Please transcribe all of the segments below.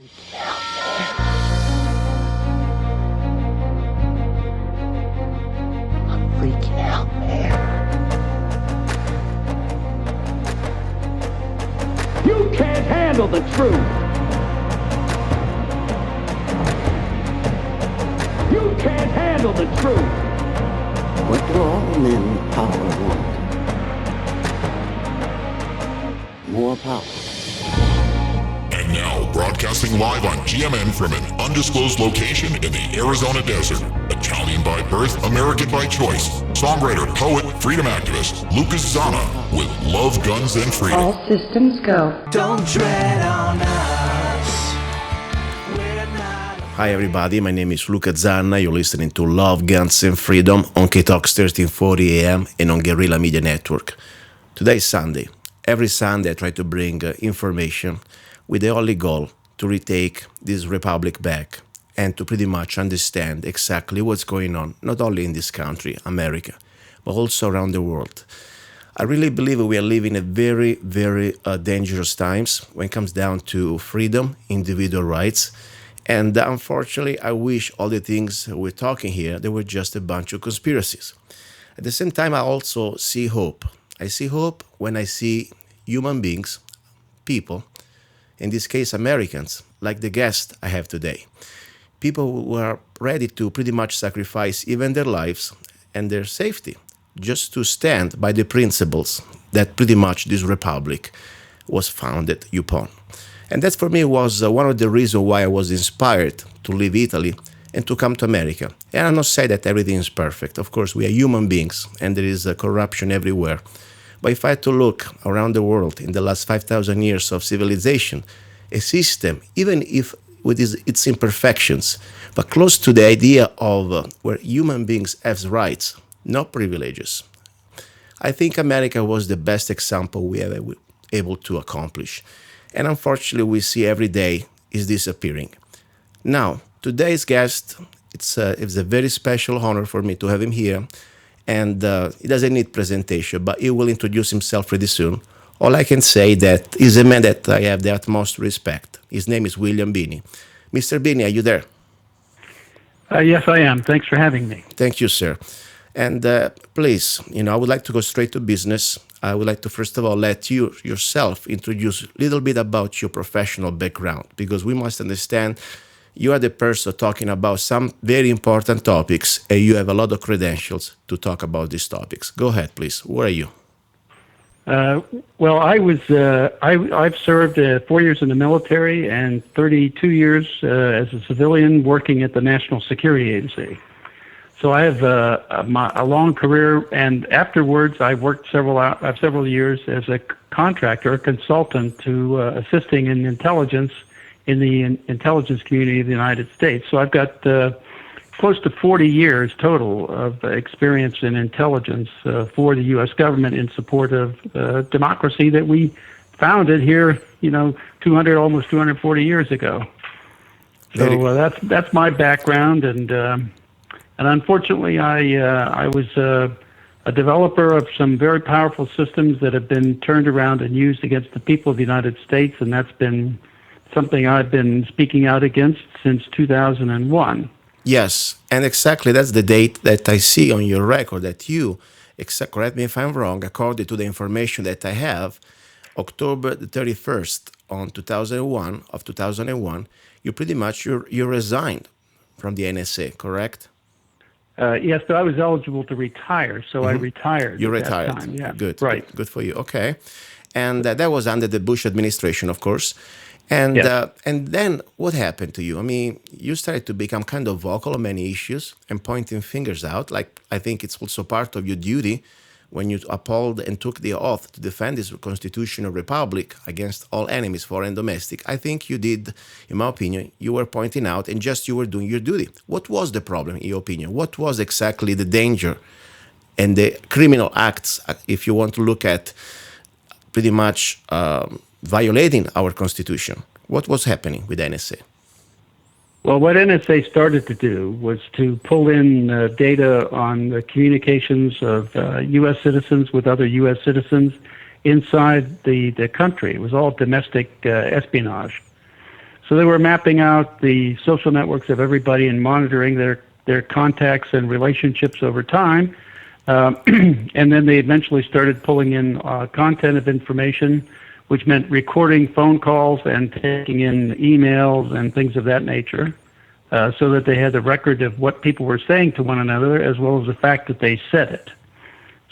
I'm freaking out, man. You can't handle the truth. You can't handle the truth. What do all men in power want? More power. And now, broadcasting live on GMN from an undisclosed location in the Arizona desert. Italian by birth, American by choice. Songwriter, poet, freedom activist, Luca Zanna with Love, Guns, and Freedom. All systems go. Don't tread on us. Hi everybody, my name is Luca Zanna. You're listening to Love, Guns, and Freedom on K-Talks 1340 AM and on Guerrilla Media Network. Today is Sunday. Every Sunday I try to bring information with the only goal to retake this republic back and to pretty much understand exactly what's going on, not only in this country, America, but also around the world. I really believe we are living in very, very dangerous times when it comes down to freedom, individual rights, and unfortunately, I wish all the things we're talking here, they were just a bunch of conspiracies. At the same time, I also see hope. I see hope when I see human beings, people, in this case Americans, like the guest I have today. People who are ready to pretty much sacrifice even their lives and their safety just to stand by the principles that pretty much this republic was founded upon. And that for me was one of the reasons why I was inspired to leave Italy and to come to America. And I'm not saying that everything is perfect. Of course, we are human beings and there is corruption everywhere. But if I had to look around the world in the last 5,000 years of civilization, a system, even if with its imperfections, but close to the idea of where human beings have rights, not privileges, I think America was the best example we ever were able to accomplish. And unfortunately, we see every day is disappearing. Now, today's guest, it's a very special honor for me to have him here. And he doesn't need presentation, but he will introduce himself pretty soon. All I can say that he's a man that I have the utmost respect. His name is William Binney. Mr. Binney, are you there? Yes, I am. Thanks for having me. Thank you, sir. And please, I would like to go straight to business. I would like to, first of all, let you yourself introduce a little bit about your professional background, because we must understand you are the person talking about some very important topics, and you have a lot of credentials to talk about these topics. Go ahead, please. Who are you? Well, I've served 4 years in the military and 32 years as a civilian working at the National Security Agency. So I have a long career, and afterwards I worked several years as a contractor, a consultant to assisting in intelligence in the intelligence community of the United States. So I've got close to 40 years total of experience in intelligence for the U.S. government in support of democracy that we founded here, almost 240 years ago. So that's my background, and unfortunately, I was a developer of some very powerful systems that have been turned around and used against the people of the United States, and that's been something I've been speaking out against since 2001. Yes, and exactly that's the date that I see on your record that you, correct me if I'm wrong, according to the information that I have, October the 31st on 2001, you pretty much you resigned from the NSA, correct? Yes, but I was eligible to retire, so I retired. You at retired. That time. Yeah. Good. Right. Good for you. Okay. And that was under the Bush administration, of course. And Yes. And then what happened to you? I mean, you started to become kind of vocal on many issues and pointing fingers out. Like, I think it's also part of your duty when you upheld and took the oath to defend this constitutional republic against all enemies, foreign and domestic. I think you did, in my opinion, you were pointing out and just you were doing your duty. What was the problem, in your opinion? What was exactly the danger and the criminal acts, if you want to look at pretty much violating our constitution? What was happening with NSA? Well, what NSA started to do was to pull in data on the communications of U.S. citizens with other U.S. citizens inside the country. It was all domestic espionage. So they were mapping out the social networks of everybody and monitoring their contacts and relationships over time. And then they eventually started pulling in content of information, which meant recording phone calls and taking in emails and things of that nature, so that they had the record of what people were saying to one another, as well as the fact that they said it.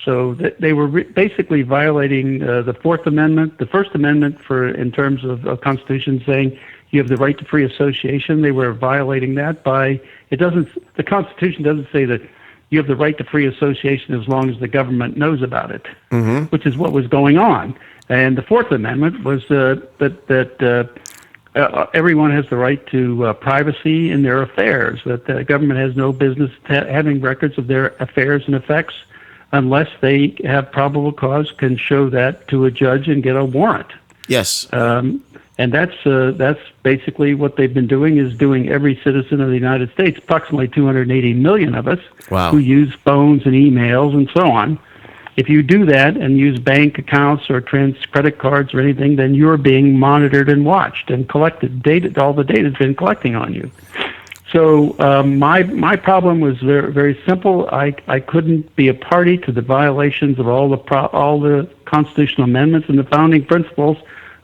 So they were basically violating the Fourth Amendment, the First Amendment in terms of Constitution, saying you have the right to free association. They were violating that the Constitution doesn't say that you have the right to free association as long as the government knows about it, which is what was going on. And the Fourth Amendment was that everyone has the right to privacy in their affairs, that the government has no business having records of their affairs and effects unless they have probable cause, can show that to a judge and get a warrant. Yes. And that's basically what they've been doing, is doing every citizen of the United States, approximately 280 million of us, who use phones and emails and so on. If you do that and use bank accounts or credit cards or anything, then you're being monitored and watched and collected. All the data has been collecting on you. So my problem was very, very simple. I couldn't be a party to the violations of all the constitutional amendments and the founding principles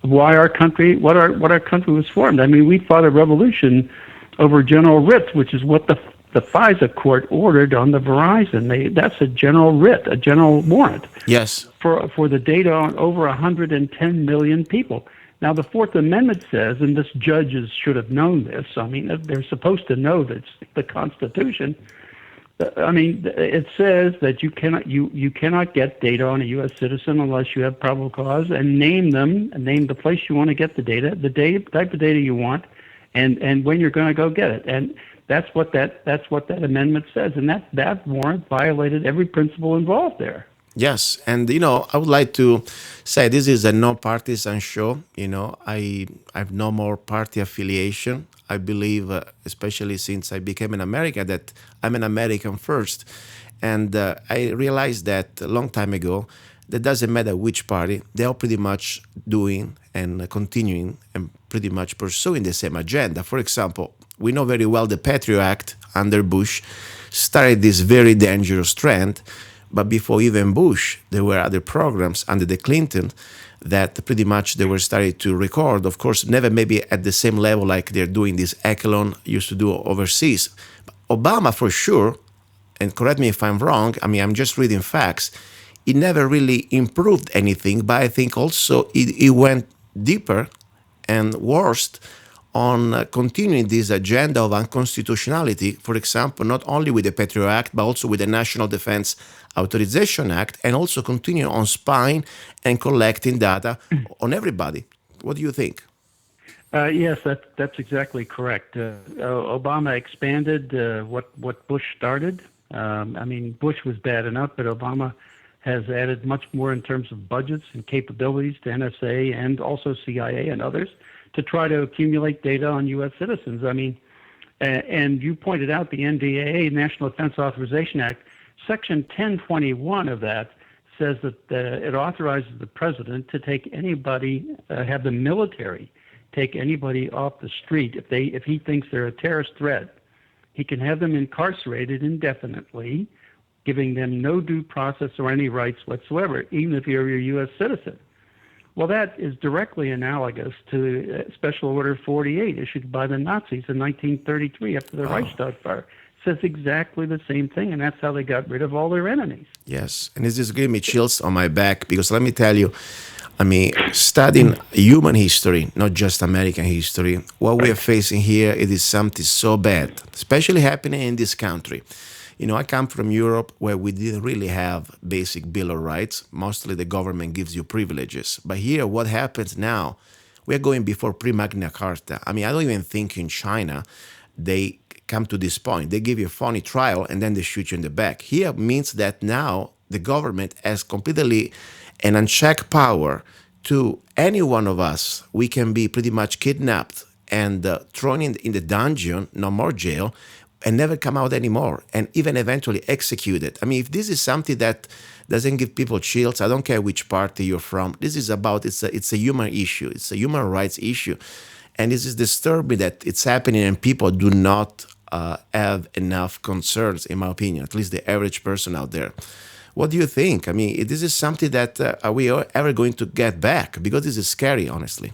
of why our country, what our country was formed. I mean, we fought a revolution over general writs, which is what the FISA court ordered on the Verizon. That's a general writ, a general warrant. Yes. For the data on over 110 million people. Now, the Fourth Amendment says, and this judges should have known this. I mean, they're supposed to know that the Constitution. I mean, it says that you cannot get data on a U.S. citizen unless you have probable cause, and name the place you want to get the data, type of data you want, and when you're going to go get it. And that's what that amendment says, and that warrant violated every principle involved there. Yes, and I would like to say this is a non-partisan show. I have no more party affiliation. I believe, especially since I became an American, that I'm an American first. And I realized that a long time ago, that doesn't matter which party, they are pretty much doing and continuing and pretty much pursuing the same agenda. For example, we know very well the Patriot Act under Bush started this very dangerous trend. But before even Bush, there were other programs under the Clinton that pretty much they were starting to record. Of course, never maybe at the same level like they're doing this Echelon used to do overseas. But Obama, for sure, and correct me if I'm wrong, I mean, I'm just reading facts, he never really improved anything, but I think also he went deeper and worse on continuing this agenda of unconstitutionality, for example, not only with the Patriot Act, but also with the National Defense Authorization Act, and also continue on spying and collecting data on everybody. What do you think? Yes, that's exactly correct. Obama expanded what Bush started. I mean, Bush was bad enough, but Obama has added much more in terms of budgets and capabilities to NSA and also CIA and others to try to accumulate data on U.S. citizens. I mean, and you pointed out the NDAA, National Defense Authorization Act, Section 1021 of that says that it authorizes the president to take anybody, have the military take anybody off the street if he thinks they're a terrorist threat. He can have them incarcerated indefinitely, giving them no due process or any rights whatsoever, even if you're a U.S. citizen. Well, that is directly analogous to Special Order 48 issued by the Nazis in 1933 after the Reichstag fire. It says exactly the same thing, and that's how they got rid of all their enemies. Yes, and this is giving me chills on my back because let me tell you, I mean, studying human history, not just American history, what we are facing here, it is something so bad, especially happening in this country. I come from Europe where we didn't really have basic Bill of Rights. Mostly the government gives you privileges. But here, what happens now, we're going before pre-Magna Carta. I mean, I don't even think in China they come to this point. They give you a phony trial and then they shoot you in the back. Here means that now the government has completely an unchecked power to any one of us. We can be pretty much kidnapped and thrown in the dungeon, no more jail, and never come out anymore, and even eventually executed. I mean, if this is something that doesn't give people chills, I don't care which party you're from. This is about, it's a human issue. It's a human rights issue. And this is disturbing that it's happening and people do not have enough concerns, in my opinion, at least the average person out there. What do you think? I mean, this is something that are we ever going to get back? Because this is scary, honestly.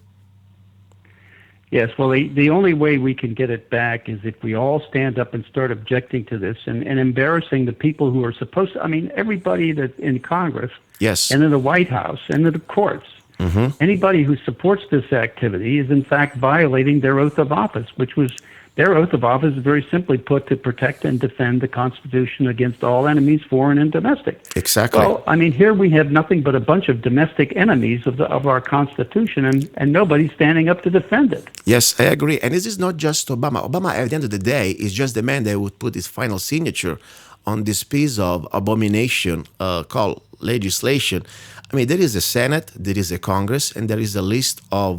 Yes, well, the only way we can get it back is if we all stand up and start objecting to this and embarrassing the people who are supposed to, I mean, everybody that's in Congress Yes. and in the White House and in the courts. Anybody who supports this activity is, in fact, violating their oath of office, which was their oath of office is very simply put to protect and defend the Constitution against all enemies, foreign and domestic. Exactly. Well, I mean, here we have nothing but a bunch of domestic enemies of our Constitution, and nobody's standing up to defend it. Yes, I agree. And this is not just Obama. Obama, at the end of the day, is just the man that would put his final signature on this piece of abomination called legislation. I mean, there is a Senate, there is a Congress, and there is a list of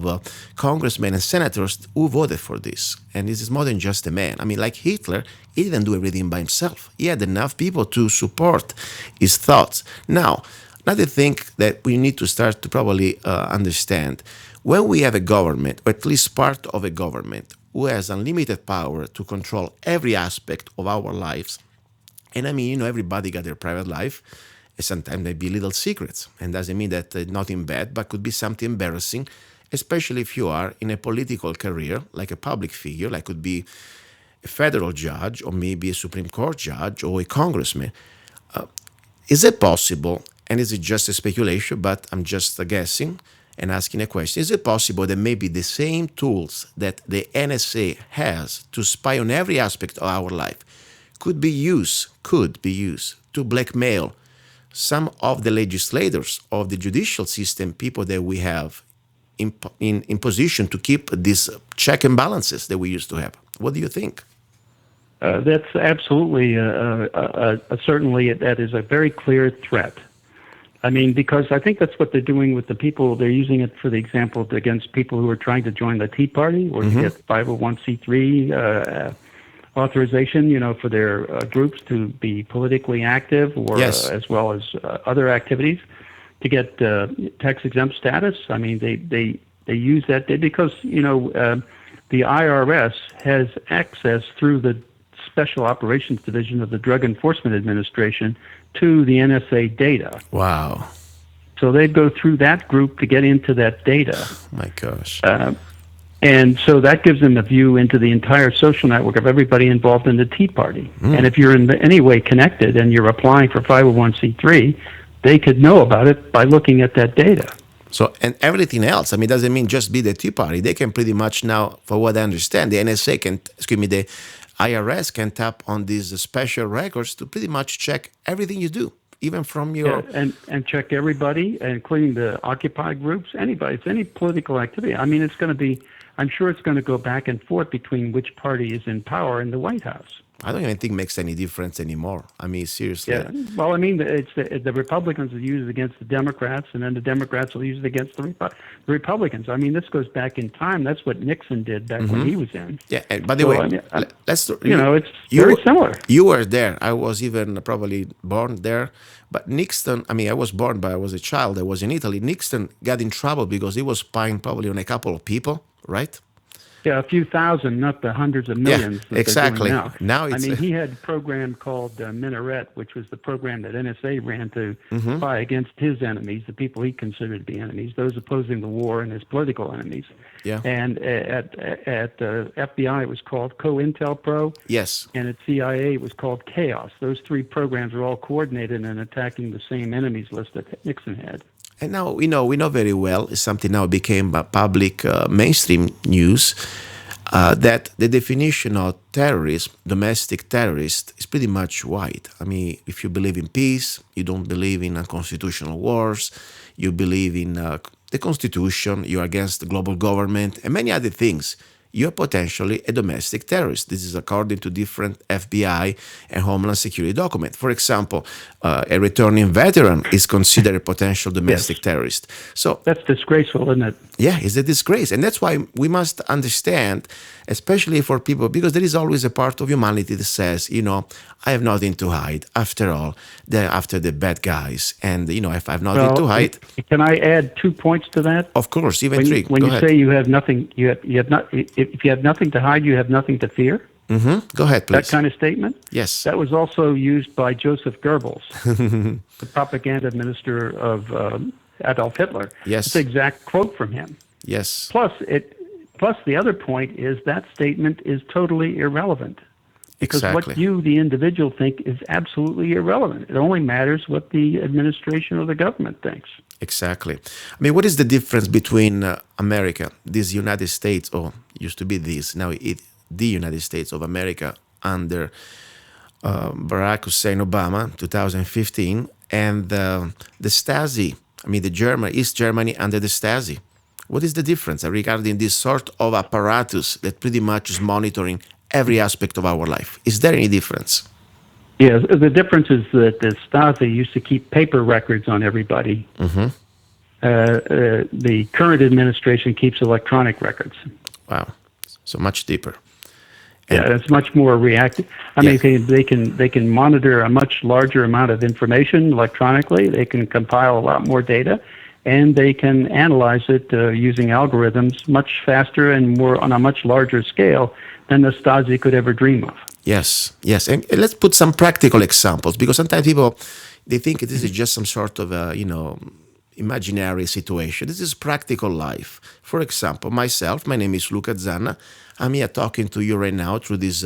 congressmen and senators who voted for this. And this is more than just a man. I mean, like Hitler, he didn't do everything by himself. He had enough people to support his thoughts. Now, another thing that we need to start to probably understand, when we have a government, or at least part of a government, who has unlimited power to control every aspect of our lives, and I mean, you know, everybody got their private life, and sometimes there be little secrets, and doesn't mean that nothing bad, but could be something embarrassing, especially if you are in a political career, like a public figure, like could be a federal judge, or maybe a Supreme Court judge, or a congressman. Is it possible, and is it just a speculation, but I'm just guessing and asking a question, is it possible that maybe the same tools that the NSA has to spy on every aspect of our life could be used to blackmail some of the legislators of the judicial system, people that we have in position to keep these check and balances that we used to have? What do you think? That's absolutely, certainly that is a very clear threat. I mean, because I think that's what they're doing with the people. They're using it, for the example, against people who are trying to join the Tea Party or to get 501c3 authorization, you know, for their groups to be politically active, or as well as other activities, to get tax-exempt status. I mean, they use that because, you know, the IRS has access through the Special Operations Division of the Drug Enforcement Administration to the NSA data. Wow. So they go through that group to get into that data. Oh my gosh. And so that gives them a view into the entire social network of everybody involved in the Tea Party. And if you're in any way connected and you're applying for 501c3, they could know about it by looking at that data. So, and everything else, I mean, doesn't mean just be the Tea Party. They can pretty much now, for what I understand, the NSA can, the IRS can tap on these special records to pretty much check everything you do, even from your... Yeah, and check everybody, including the Occupy groups, anybody. It's any political activity. I mean, it's going to be... I'm sure it's going to go back and forth between which party is in power in the White House. I don't even think it makes any difference anymore. I mean, seriously. Yeah. Well, I mean, it's the Republicans will use it against the Democrats, and then the Democrats will use it against the Republicans. I mean, this goes back in time. That's what Nixon did back when he was in. Yeah, and by the way, I mean, let's... it's very similar. You were there. I was even probably born there. But Nixon, I mean, I was born, but I was a child. I was in Italy. Nixon got in trouble because he was spying probably on a couple of people, right? Yeah, a few thousand, not the hundreds of millions. Yeah, exactly. Now it's, I mean, he had a program called Minaret, which was the program that NSA ran to spy against his enemies, the people he considered to be enemies, those opposing the war and his political enemies. Yeah. And at FBI, it was called COINTELPRO. Yes. And at CIA, it was called Chaos. Those three programs were all coordinated in attacking the same enemies list that Nixon had. And now we know very well, it's something now became public mainstream news, that the definition of terrorism, domestic terrorist, is pretty much wide. I mean, if you believe in peace, you don't believe in unconstitutional wars, you believe in the Constitution, you're against the global government, and many other things, you're potentially a domestic terrorist. This is according to different FBI and Homeland Security documents. For example, a returning veteran is considered a potential domestic terrorist. So that's disgraceful, isn't it? yeah, it's a disgrace. And that's why we must understand, especially for people, because there is always a part of humanity that says, I have nothing to hide. After all, they're after the bad guys. And, if I have nothing to hide. Can I add 2 points to that? Of course, even three. When you say you have nothing, if you have nothing to hide, you have nothing to fear. Mm-hmm. Go ahead, please. That kind of statement? Yes. That was also used by Joseph Goebbels, the propaganda minister of Adolf Hitler. Yes. It's an exact quote from him. Yes. Plus the other point is that statement is totally irrelevant. Because what you, the individual, think is absolutely irrelevant. It only matters what the administration or the government thinks. Exactly. I mean, what is the difference between America, this United States, or used to be this, now the United States of America under Barack Hussein Obama, 2015, and the STASI, East Germany under the STASI? What is the difference regarding this sort of apparatus that pretty much is monitoring every aspect of our life? Is there any difference? Yes, the difference is that the STASI used to keep paper records on everybody. Mm-hmm. The current administration keeps electronic records. Wow, so much deeper. And it's much more reactive. They can monitor a much larger amount of information electronically. They can compile a lot more data, and they can analyze it using algorithms much faster and more on a much larger scale than the STASI could ever dream of. Yes. And let's put some practical examples, because sometimes people, they think this is just some sort of, imaginary situation. This is practical life. For example, myself, my name is Luca Zanna. I'm here talking to you right now through this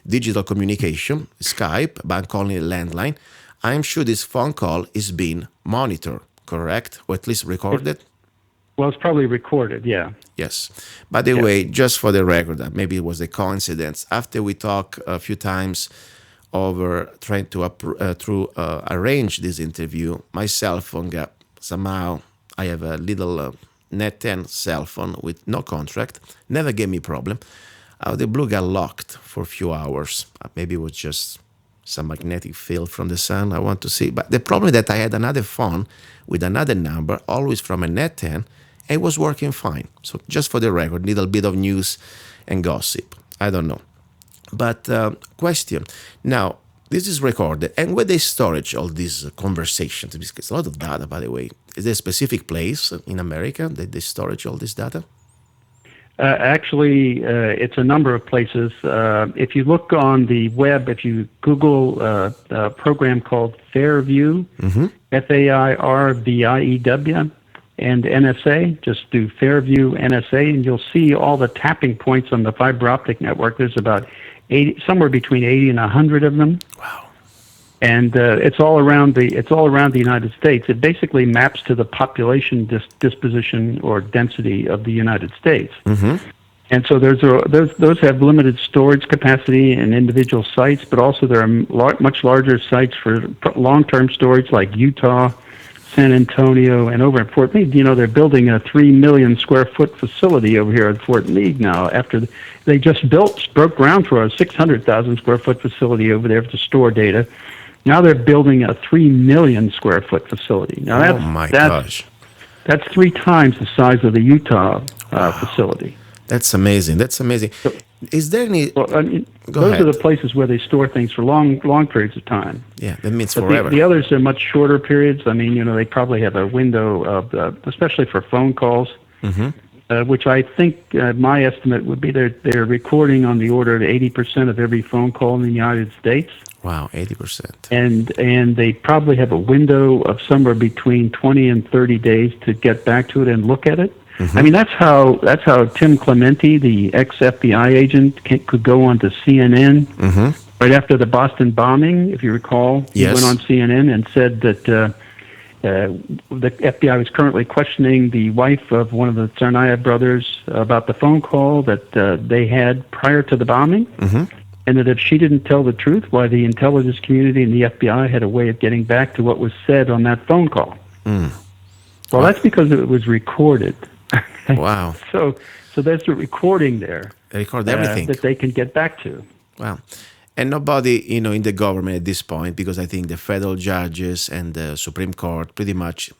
digital communication, Skype, but I'm calling it landline. I'm sure this phone call is being monitored, correct? Or at least recorded? Well, it's probably recorded, yeah. Yes. By the way, just for the record, maybe it was a coincidence. After we talked a few times over trying to arrange this interview, my cell phone got somehow, I have a little Net 10 cell phone with no contract, never gave me problem. The blue got locked for a few hours. Maybe it was just some magnetic field from the sun, I want to see. But the problem is that I had another phone with another number, always from a Net 10, and it was working fine. So just for the record, little bit of news and gossip. I don't know. But question. Now, this is recorded. And where they storage all these conversations? Because it's a lot of data, by the way. Is there a specific place in America that they storage all this data? Actually, it's a number of places. If you look on the web, if you Google a program called Fairview, Fairview, and NSA, just do Fairview NSA, and you'll see all the tapping points on the fiber optic network. There's about 80, somewhere between 80 and 100 of them. Wow. And it's all around the United States. It basically maps to the population disposition or density of the United States. Mm-hmm. And so those have limited storage capacity in individual sites, but also there are much larger sites for long-term storage, like Utah, San Antonio, and over at Fort Meade. They're building a 3 million square foot facility over here at Fort Meade now. After they just broke ground for a 600,000 square foot facility over there to store data. Now they're building a 3 million square foot facility. Now gosh. That's 3 times the size of the Utah facility. That's amazing. So, is there any... those are the places where they store things for long periods of time. Yeah, that means but forever. The others are much shorter periods. They probably have a window of, especially for phone calls, which I think my estimate would be they're recording on the order of 80% of every phone call in the United States. Wow, 80%. And they probably have a window of somewhere between 20 and 30 days to get back to it and look at it. Mm-hmm. That's how Tim Clementi, the ex-FBI agent, could go on to CNN right after the Boston bombing, if you recall. He went on CNN and said that the FBI was currently questioning the wife of one of the Tsarnaev brothers about the phone call that they had prior to the bombing. Mm-hmm. And that if she didn't tell the truth, why the intelligence community and the FBI had a way of getting back to what was said on that phone call. Well, that's because it was recorded. Wow. So So there's a recording there. They record everything. That they can get back to. Wow. And nobody, in the government at this point, because I think the federal judges and the Supreme Court, pretty much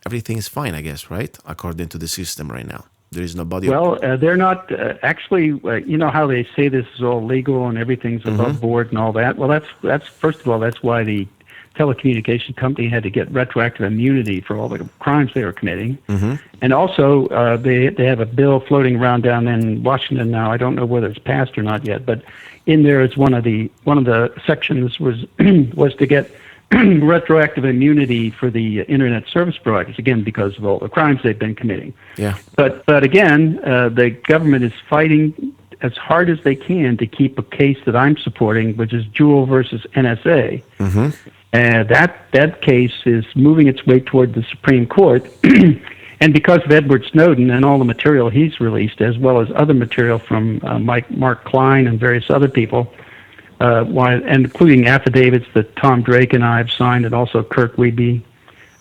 everything is fine, I guess, right? According to the system right now. There is nobody. Well, they're not actually. You know how they say this is all legal and everything's above board and all that. Well, that's first of all, that's why the telecommunication company had to get retroactive immunity for all the crimes they were committing. And also, they have a bill floating around down in Washington now. I don't know whether it's passed or not yet, but in there is one of the sections was was to get retroactive immunity for the internet service providers, again, because of all the crimes they've been committing. Yeah. But again, the government is fighting as hard as they can to keep a case that I'm supporting, which is Jewel versus NSA. And that case is moving its way toward the Supreme Court. And because of Edward Snowden and all the material he's released, as well as other material from Mark Klein and various other people, and including affidavits that Tom Drake and I have signed, and also Kirk Wiebe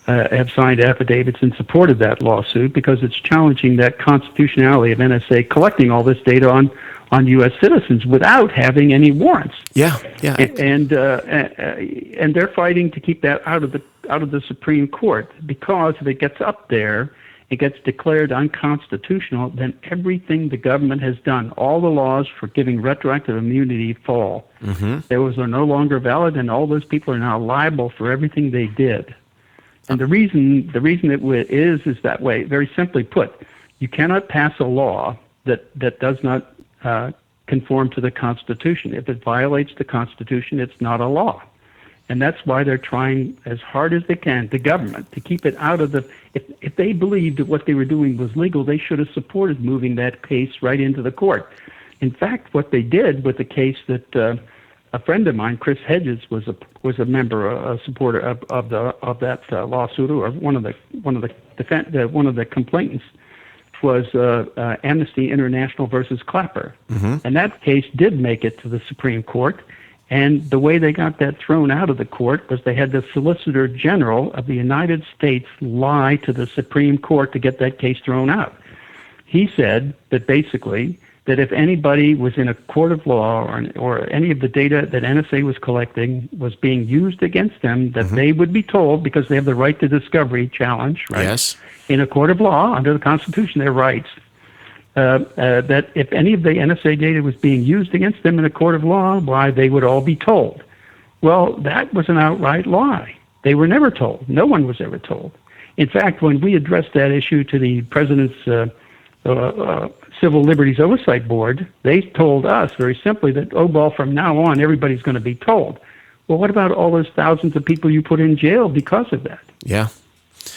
have signed affidavits in support of that lawsuit, because it's challenging that constitutionality of NSA collecting all this data on U.S. citizens without having any warrants. Yeah. And they're fighting to keep that out of the Supreme Court, because if it gets up there, it gets declared unconstitutional, then everything the government has done, all the laws for giving retroactive immunity fall. Those are no longer valid, and all those people are now liable for everything they did. And the reason it is that way. Very simply put, you cannot pass a law that does not conform to the Constitution. If it violates the Constitution, it's not a law. And that's why they're trying as hard as they can, the government, to keep it out of the... If they believed that what they were doing was legal, they should have supported moving that case right into the court. In fact, what they did with the case that a friend of mine, Chris Hedges, was a member, a supporter of that lawsuit, or one of the complainants, was Amnesty International versus Clapper. And that case did make it to the Supreme Court. And the way they got that thrown out of the court was they had the Solicitor General of the United States lie to the Supreme Court to get that case thrown out. He said that basically that if anybody was in a court of law or any of the data that NSA was collecting was being used against them, that they would be told, because they have the right to discovery challenge, right? Yes. In a court of law, under the Constitution, their rights, that if any of the NSA data was being used against them in a court of law, why, they would all be told. Well, that was an outright lie. They were never told. No one was ever told. In fact, when we addressed that issue to the President's Civil Liberties Oversight Board, they told us very simply that, from now on, everybody's going to be told. Well, what about all those thousands of people you put in jail because of that? Yeah.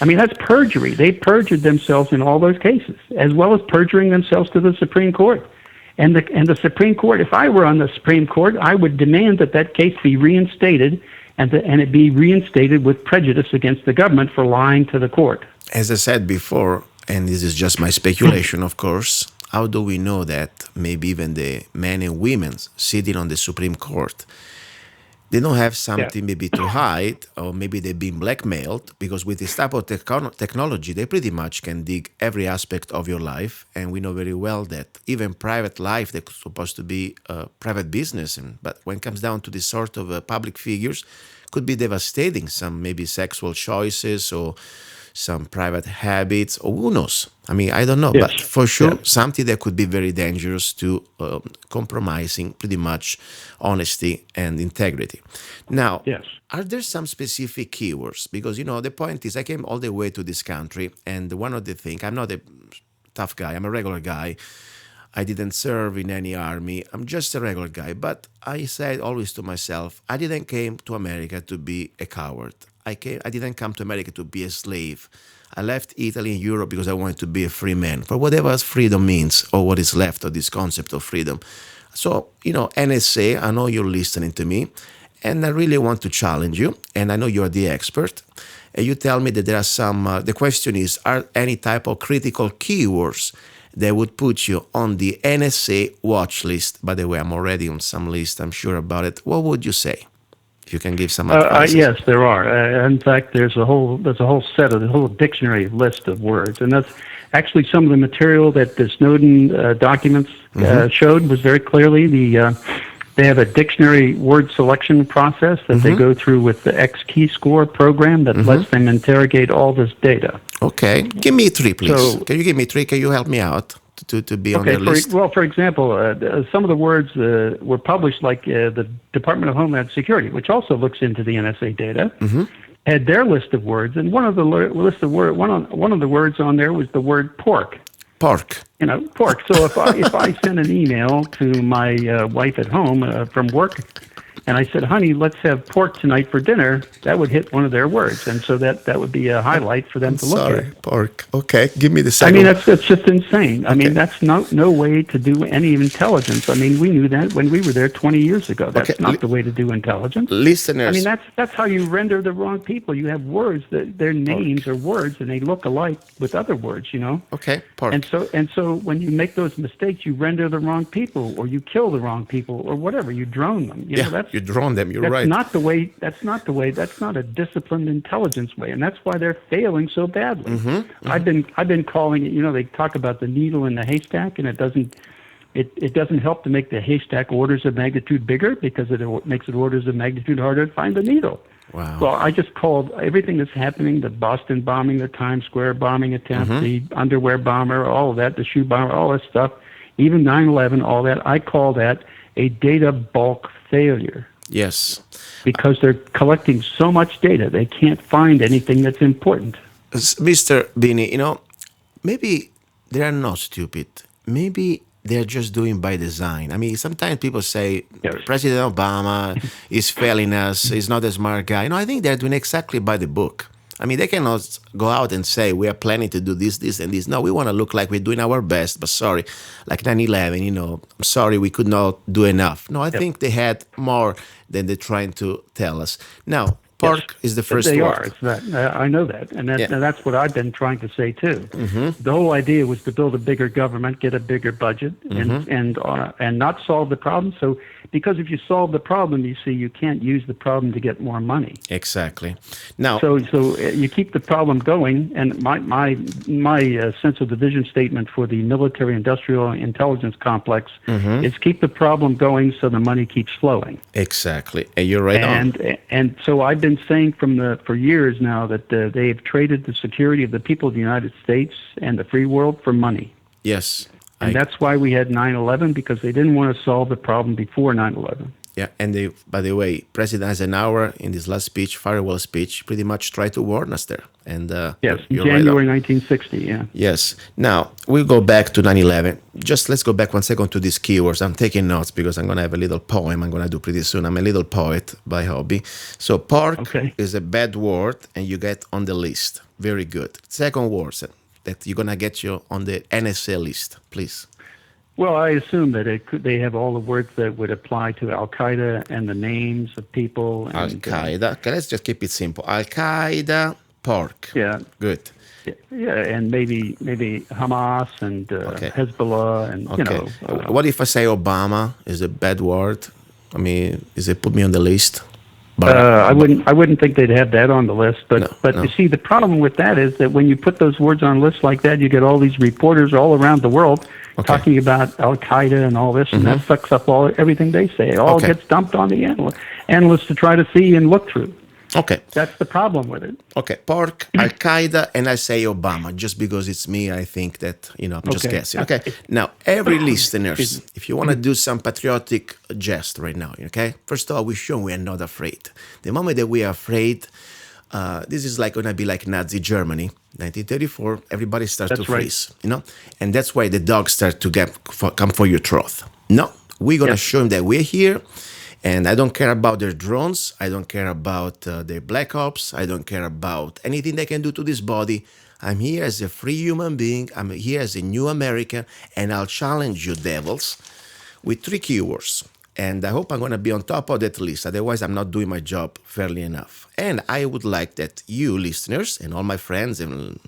I mean, that's perjury. They perjured themselves in all those cases, as well as perjuring themselves to the Supreme Court. And the Supreme Court, if I were on the Supreme Court, I would demand that case be reinstated, and it be reinstated with prejudice against the government for lying to the court. As I said before, and this is just my speculation, of course, how do we know that maybe even the men and women sitting on the Supreme Court, they don't have something maybe to hide, or maybe they've been blackmailed, because with this type of technology, they pretty much can dig every aspect of your life. And we know very well that even private life, they're supposed to be private business. But when it comes down to this sort of public figures, could be devastating, some maybe sexual choices or some private habits, or who knows? I mean, I don't know, but for sure, something that could be very dangerous to compromising pretty much honesty and integrity. Now, are there some specific keywords? Because, the point is, I came all the way to this country, and one of the things, I'm not a tough guy, I'm a regular guy. I didn't serve in any army. I'm just a regular guy. But I said always to myself, I didn't came to America to be a coward. I didn't come to America to be a slave. I left Italy and Europe because I wanted to be a free man, for whatever freedom means, or what is left of this concept of freedom. So, NSA, I know you're listening to me, and I really want to challenge you, and I know you're the expert. And you tell me that there are some, the question is, are any type of critical keywords that would put you on the NSA watch list? By the way, I'm already on some list, I'm sure about it. What would you say? If you can give some advice. Yes, there are. In fact, there's a whole dictionary list of words, and that's actually some of the material that the Snowden documents showed was very clearly they have a dictionary word selection process that they go through with the X key score program that lets them interrogate all this data. Okay, give me 3, please. So- Can you give me 3? Can you help me out to be on their list? For example, some of the words were published, like the Department of Homeland Security, which also looks into the NSA data, had their list of words, and one of the words on there was the word pork. Pork. Pork. So if I send an email to my wife at home from work, and I said, "Honey, let's have pork tonight for dinner," that would hit one of their words, and so that would be a highlight for them to look at. Pork. Okay, give me the I second. mean, that's just insane. I mean, that's no way to do any intelligence. I mean, we knew that when we were there 20 years ago. That's not the way to do intelligence. Listeners. I mean, that's how you render the wrong people. You have words that their names are words, and they look alike with other words. Okay, pork. And so when you make those mistakes, you render the wrong people, or you kill the wrong people, or whatever. You drone them. You drone them. You're right. That's not the way. That's not a disciplined intelligence way, and that's why they're failing so badly. I've been calling it. They talk about the needle in the haystack, and it doesn't help to make the haystack orders of magnitude bigger because it makes it orders of magnitude harder to find the needle. Wow. Well, I just called everything that's happening: the Boston bombing, the Times Square bombing attempt, the underwear bomber, all of that, the shoe bomber, all that stuff, even 9/11, all that. I call that a data bulk failure. Yes. Because they're collecting so much data, they can't find anything that's important. Mr. Binney, maybe they are not stupid. Maybe they're just doing by design. I mean, sometimes people say President Obama is failing us, he's not a smart guy. I think they're doing exactly by the book. I mean, they cannot go out and say, we are planning to do this, this, and this. No, we want to look like we're doing our best, but sorry, like 9/11, I'm sorry, we could not do enough. No, I think they had more than they're trying to tell us. Now, pork is the first they word. are. It's that, I know that. And that's what I've been trying to say, too. The whole idea was to build a bigger government, get a bigger budget, and not solve the problem. So, because if you solve the problem, you see, you can't use the problem to get more money. Exactly. Now, so you keep the problem going, and my sense of the vision statement for the military-industrial intelligence complex is keep the problem going so the money keeps flowing. Exactly, and you're right on. And so I've been saying for years now that they've traded the security of the people of the United States and the free world for money. Yes. And that's why we had 9/11, because they didn't want to solve the problem before 9/11. Yeah, and by the way, President Eisenhower, in his last speech, farewell speech, pretty much tried to warn us there. And yes, you're January right 1960, yeah. Yes. Now, we'll go back to 9/11. Just let's go back 1 second to these keywords. I'm taking notes because I'm going to have a little poem I'm going to do pretty soon. I'm a little poet by hobby. So pork is a bad word, and you get on the list. Very good. Second word that you're going to get you on the NSA list, please. Well, I assume that they have all the words that would apply to Al-Qaeda and the names of people. And, Al-Qaeda. Okay, let's just keep it simple. Al-Qaeda, pork. Yeah. Good. Yeah, and maybe Hamas and Hezbollah and, what if I say Obama is a bad word? I mean, is it put me on the list? I wouldn't think they'd have that on the list, but you see, the problem with that is that when you put those words on lists like that, you get all these reporters all around the world talking about Al-Qaeda and all this, and that sucks up everything they say. It all gets dumped on the analysts to try to see and look through. Okay. That's the problem with it. Okay, pork, Al-Qaeda, and I say Obama, just because it's me, I think that, I'm just guessing. Okay, now, every listeners, if you want to do some patriotic jest right now, okay? First of all, we show we are not afraid. The moment that we are afraid, this is going to be like Nazi Germany, 1934, everybody starts to freeze, And that's why the dogs start to come for your throat. No, we're going to show them that we're here. And I don't care about their drones. I don't care about their black ops. I don't care about anything they can do to this body. I'm here as a free human being. I'm here as a new American. And I'll challenge you, devils, with 3 keywords. And I hope I'm going to be on top of that list. Otherwise, I'm not doing my job fairly enough. And I would like that you listeners and all my friends and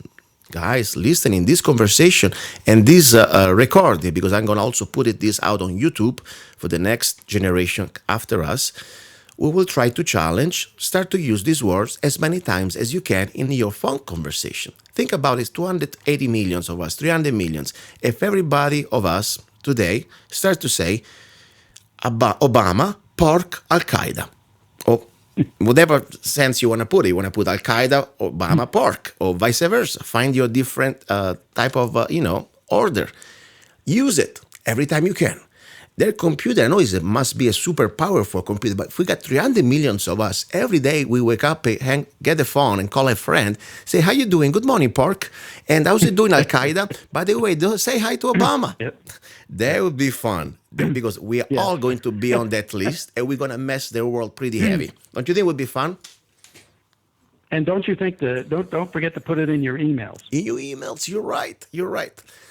guys listening this conversation and this recording, because I'm going to also put this out on YouTube for the next generation after us. we will try to challenge, start to use these words as many times as you can in your phone conversation. Think about it, 280 millions of us, 300 millions. If everybody of us today starts to say, Obama, pork, Al-Qaeda, or whatever sense you want to put it. You want to put Al-Qaeda, Obama, pork, or vice versa. Find your different type of, order. Use it every time you can. Their computer, I know it must be a super powerful computer, but if we got 300 millions of us, every day we wake up, get the phone and call a friend, say, how you doing? Good morning, pork. And how's it doing, Al-Qaeda? By the way, don't say hi to Obama. Yep. That would be fun because we are all going to be on that list and we're going to mess the world pretty heavy. Don't you think it would be fun? And don't you think don't forget to put it in your emails. In your emails, you're right.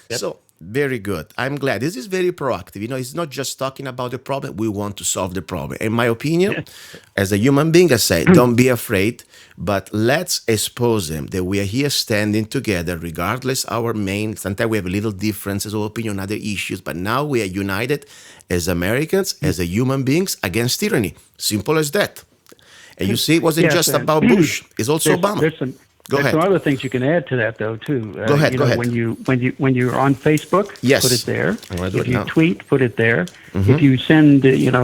Yep. So, very good. I'm glad. This is very proactive. It's not just talking about the problem. We want to solve the problem. In my opinion, as a human being, I say, don't be afraid, but let's expose them that we are here standing together, regardless sometimes we have little differences of opinion on other issues, but now we are united as Americans, as a human beings against tyranny. Simple as that. And you see, it wasn't just about Bush. It's also Obama. There's some other things you can add to that, though, too. Go ahead. When you're on Facebook, yes. put it there. If you now. Tweet, put it there. Mm-hmm. If you send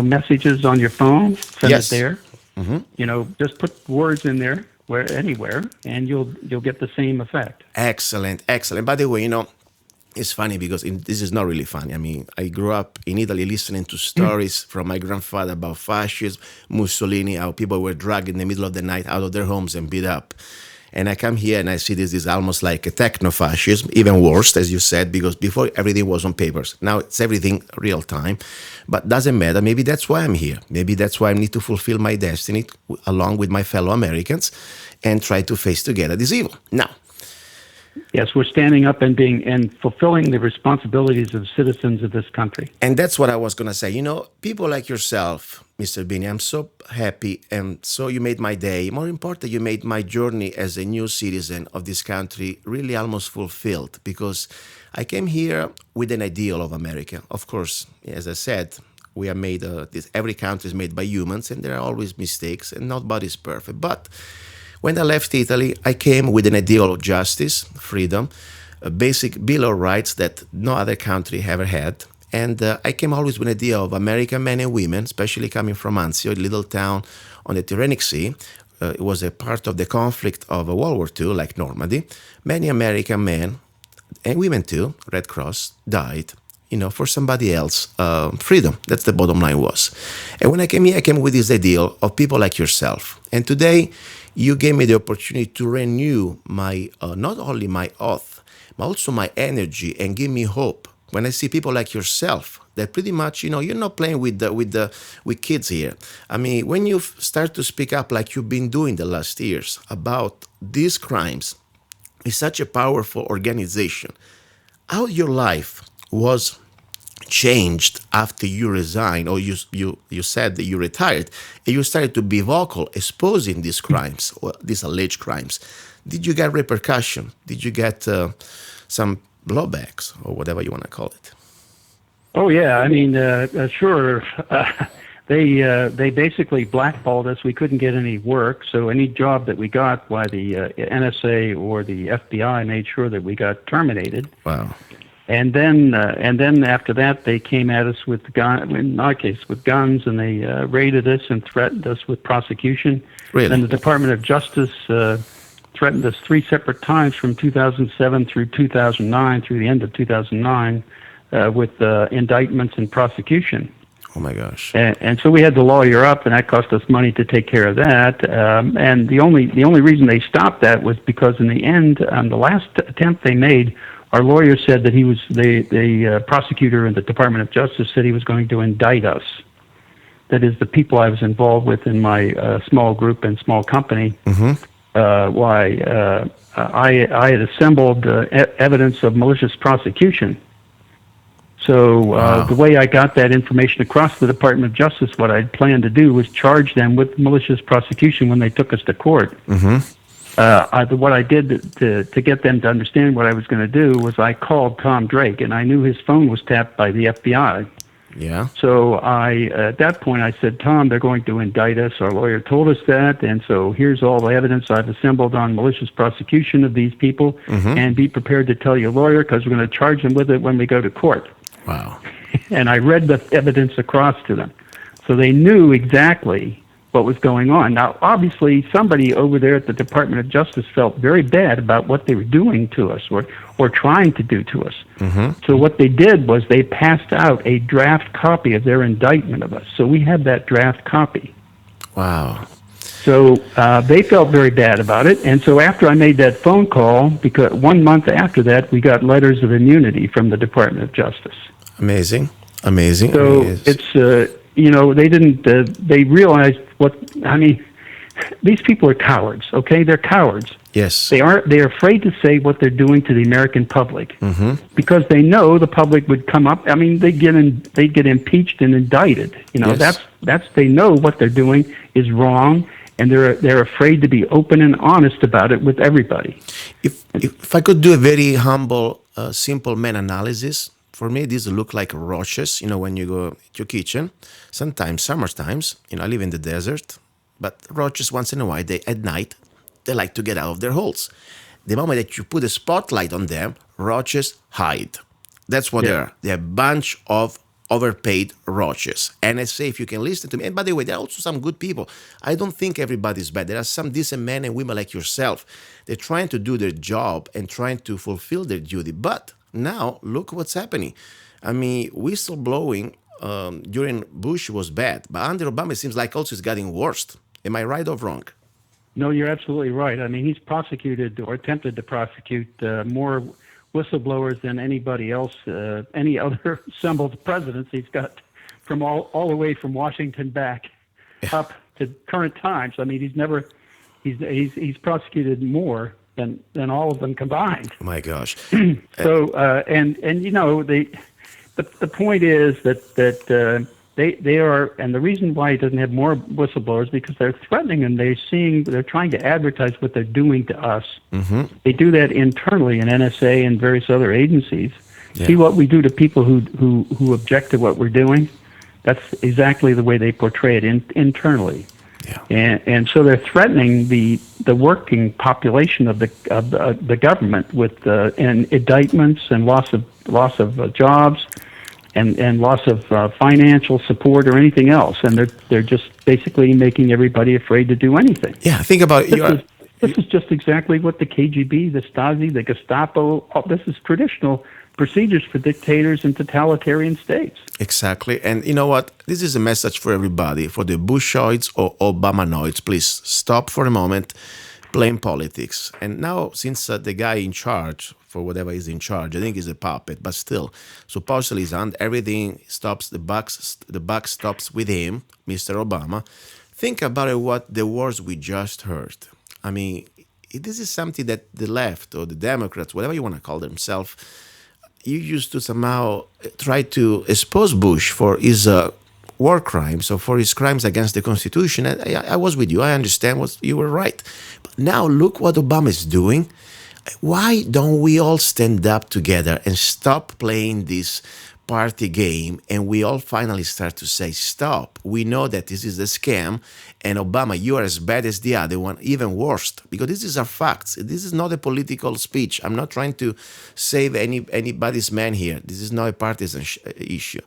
messages on your phone, send it there. Mm-hmm. Just put words in there anywhere, and you'll get the same effect. Excellent. By the way, it's funny because this is not really funny. I mean, I grew up in Italy listening to stories from my grandfather about fascism, Mussolini, how people were dragged in the middle of the night out of their homes and beat up. And I come here and I see this is almost like a techno-fascism, even worse, as you said, because before everything was on papers. Now it's everything real time. But doesn't matter. Maybe that's why I'm here. Maybe that's why I need to fulfill my destiny along with my fellow Americans and try to face together this evil. Now, yes, we're standing up and fulfilling the responsibilities of citizens of this country. And that's what I was going to say. People like yourself, Mr. Binney, I'm so happy. And so you made my day. More important, you made my journey as a new citizen of this country really almost fulfilled because I came here with an ideal of America. Of course, as I said, we are made, every country is made by humans and there are always mistakes and nobody's perfect. But when I left Italy, I came with an ideal of justice, freedom, a basic bill of rights that no other country ever had. And I came always with an idea of American men and women, especially coming from Anzio, a little town on the Tyrrhenic Sea. It was a part of the conflict of World War II, like Normandy. Many American men, and women too, Red Cross, died, for somebody else, freedom. That's the bottom line was. And when I came here, I came with this ideal of people like yourself. And today, you gave me the opportunity to renew my, not only my oath, but also my energy and give me hope. When I see people like yourself, that pretty much, you're not playing with kids here. I mean, when you start to speak up like you've been doing the last years about these crimes, it's such a powerful organization. How your life was changed after you resigned, or you said that you retired, and you started to be vocal, exposing these crimes, or these alleged crimes. Did you get repercussion? Did you get some blowbacks, or whatever you want to call it? Oh yeah, I mean, sure. They basically blackballed us. We couldn't get any work, so any job that we got, why the NSA or the FBI made sure that we got terminated. Wow. And then after that, they came at us with in our case, with guns, and they raided us and threatened us with prosecution. Really? And the Department of Justice threatened us 3 separate times from 2007 through 2009, through the end of 2009, with indictments and prosecution. Oh my gosh! And so we had to lawyer up, and that cost us money to take care of that. And the only reason they stopped that was because in the end, on the last attempt they made, our lawyer said that the prosecutor in the Department of Justice said he was going to indict us. That is, the people I was involved with in my small group and small company. Mm-hmm. I had assembled evidence of malicious prosecution. So Wow. The way I got that information across the Department of Justice, what I'd planned to do was charge them with malicious prosecution when they took us to court. Mm-hmm. What I did to get them to understand what I was going to do was I called Tom Drake, and I knew his phone was tapped by the FBI. Yeah. So at that point, I said, Tom, they're going to indict us. Our lawyer told us that. And so here's all the evidence I've assembled on malicious prosecution of these people. And be prepared to tell your lawyer because we're going to charge them with it when we go to court. Wow. And I read the evidence across to them. So they knew exactly what was going on. Now, obviously, somebody over there at the Department of Justice felt very bad about what they were doing to us or trying to do to us. So what they did was they passed out a draft copy of their indictment of us. So we have that draft copy. Wow. So they felt very bad about it. And so after I made that phone call, because 1 month after that, we got letters of immunity from the Department of Justice. Amazing. Amazing. So Yes. it's, they didn't, they realized these people are cowards, okay? They're cowards. Yes. They're afraid to say what they're doing to the American public because they know the public would come up. I mean, they get impeached and indicted. Yes. They know what they're doing is wrong, and they're afraid to be open and honest about it with everybody. If I could do a very humble, simple man analysis, for me, these look like roaches. When you go to your kitchen, sometimes, summer times, I live in the desert, but roaches once in a while, at night, they like to get out of their holes. The moment that you put a spotlight on them, roaches hide. That's what they are. They're a bunch of overpaid roaches. NSA, if you can listen to me. And by the way, there are also some good people. I don't think everybody's bad. There are some decent men and women like yourself. They're trying to do their job and trying to fulfill their duty. But now, look what's happening. I mean, whistleblowing during Bush was bad. But under Obama, it seems like also it's getting worse. Am I right or wrong? No, you're absolutely right. I mean, he's prosecuted or attempted to prosecute more whistleblowers than anybody else, any other assembled presidents. He's got from all the way from Washington back up to current times. I mean, he's prosecuted more than all of them combined. Oh my gosh. So the point is that they are, and the reason why he doesn't have more whistleblowers is because they're threatening and they're trying to advertise what they're doing to us. They do that internally in NSA and various other agencies. See what we do to people who object to what we're doing. That's exactly the way they portray it internally. And so they're threatening the working population of the government with indictments and loss of jobs. And loss of financial support or anything else, and they're just basically making everybody afraid to do anything. Yeah, think about it. This is just exactly what the KGB, the STASI, the Gestapo. This is traditional procedures for dictators and totalitarian states. Exactly, and you know what? This is a message for everybody, for the Bushoids or Obamanoids. Please stop for a moment playing politics. And now, since the guy in charge, for whatever is in charge, I think he's a puppet, but still, supposedly everything stops, the buck stops with him, Mr. Obama. Think about it, what the words we just heard. I mean, this is something that the left or the Democrats, whatever you want to call themselves, you used to somehow try to expose Bush for his war crimes or for his crimes against the Constitution. And I was with you. I understand what you were right. But now look what Obama is doing. Why don't we all stand up together and stop playing this party game, and we all finally start to say, stop. We know that this is a scam, and Obama, you are as bad as the other one, even worse, because these are facts. This is not a political speech. I'm not trying to save anybody's man here. This is not a partisan issue.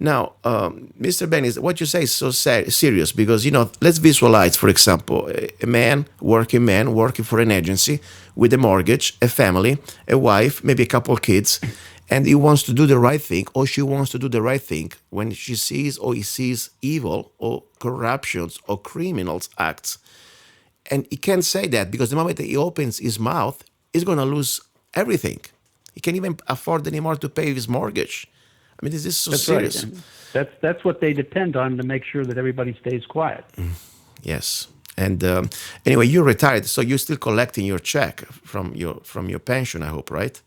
Now, Mr. Binney, what you say is so serious because, let's visualize, for example, a working man working for an agency with a mortgage, a family, a wife, maybe a couple of kids, and he wants to do the right thing or she wants to do the right thing when she sees or he sees evil or corruptions or criminals acts. And he can't say that because the moment that he opens his mouth, he's going to lose everything. He can't even afford anymore to pay his mortgage. I mean, this is so serious. Right. That's what they depend on to make sure that everybody stays quiet. Yes. And anyway, you're retired, so you're still collecting your check from your pension, I hope, right?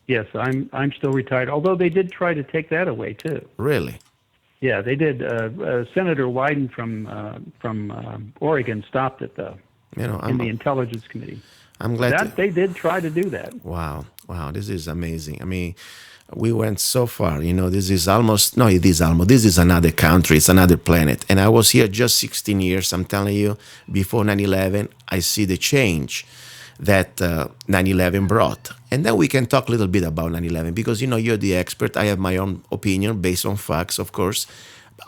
Yes, I'm still retired. Although they did try to take that away too. Really? Yeah, they did. Senator Wyden from Oregon stopped it though. In the Intelligence Committee. I'm glad they did try to do that. Wow, this is amazing. I mean, We went so far. This is almost, no, it is almost, this is another country, it's another planet. And I was here just 16 years, I'm telling you, before 9/11, I see the change that 9/11 brought. And then we can talk a little bit about 9/11 because, you're the expert. I have my own opinion based on facts, of course.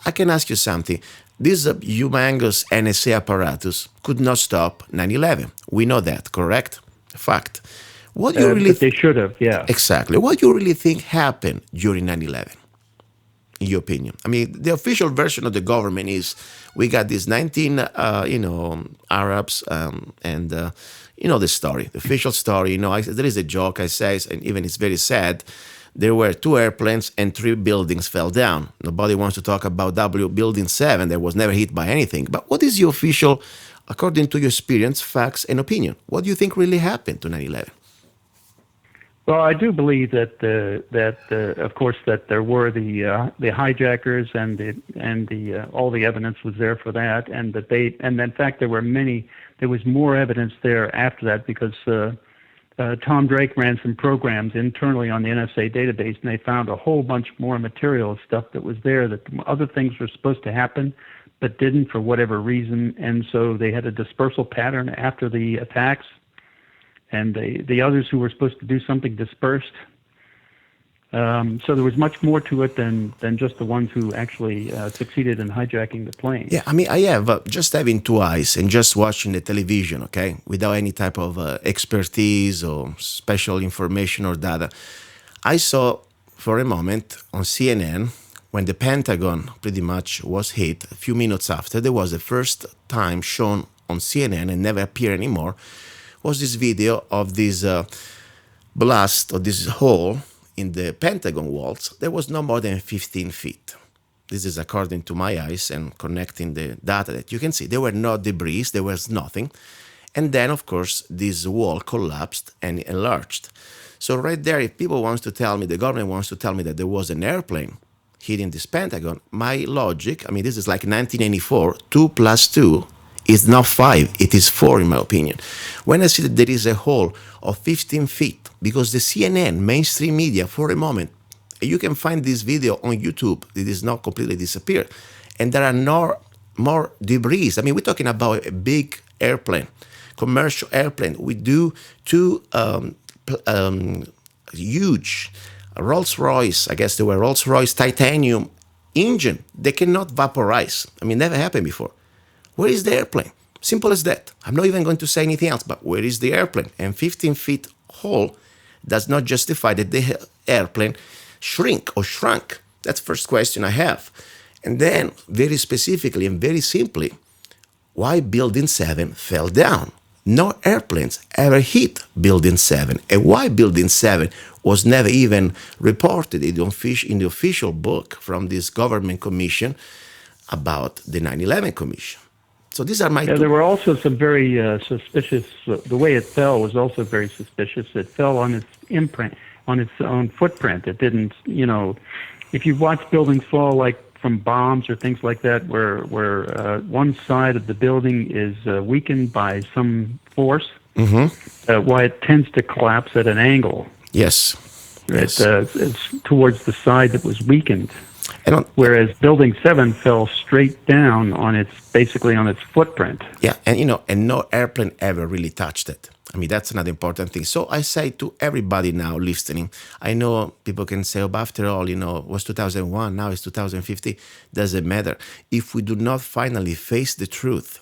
I can ask you something. This humongous NSA apparatus could not stop 9/11. We know that, correct? Fact. What you really but they should have, yeah. Exactly. What you really think happened during 9/11, in your opinion? I mean, the official version of the government is we got these 19, Arabs, and the story, the official story. There is a joke I say, and even it's very sad. There were 2 airplanes and 3 buildings fell down. Nobody wants to talk about Building 7 that was never hit by anything. But what is your official, according to your experience, facts, and opinion? What do you think really happened to 9/11? Well, I do believe that of course, that there were the hijackers and all the evidence was there for that, and that in fact there was more evidence there after that because Tom Drake ran some programs internally on the NSA database, and they found a whole bunch more material stuff that was there that other things were supposed to happen but didn't for whatever reason, and so they had a dispersal pattern after the attacks. And the others who were supposed to do something dispersed. So there was much more to it than just the ones who actually succeeded in hijacking the plane. Yeah, I mean, I have just having 2 eyes and just watching the television, okay, without any type of expertise or special information or data. I saw for a moment on CNN when the Pentagon pretty much was hit. A few minutes after, there was the first time shown on CNN and never appeared anymore. Was this video of this blast or this hole in the Pentagon walls that was no more than 15 feet. This is according to my eyes and connecting the data that you can see. There were no debris, there was nothing. And then, of course, this wall collapsed and enlarged. So right there, if people want to tell me, the government wants to tell me that there was an airplane hitting this Pentagon, my logic, I mean, this is like 1984, 2 plus 2, it's not 5, it is 4 in my opinion. When I see that there is a hole of 15 feet, because the CNN, mainstream media, for a moment, you can find this video on YouTube, it is not completely disappeared, and there are no more debris. I mean, we're talking about a big airplane, commercial airplane. We do 2 huge Rolls-Royce, I guess they were Rolls-Royce titanium engine. They cannot vaporize. I mean, never happened before. Where is the airplane? Simple as that. I'm not even going to say anything else, but where is the airplane? And 15 feet hole does not justify that the airplane shrunk. That's the first question I have. And then, very specifically and very simply, why Building 7 fell down? No airplanes ever hit Building 7. And why Building 7 was never even reported in the official book from this government commission about the 9/11 commission. So these are my There were also some very suspicious, the way it fell was also very suspicious. It fell on its imprint, on its own footprint. It didn't, if you watch buildings fall like from bombs or things like that, where one side of the building is weakened by some force, why it tends to collapse at an angle. Yes. It's towards the side that was weakened. Whereas Building 7 fell straight down on its footprint. Yeah, and no airplane ever really touched it. I mean, that's another important thing. So I say to everybody now listening, I know people can say, but after all, it was 2001, now it's 2050. Doesn't matter. If we do not finally face the truth,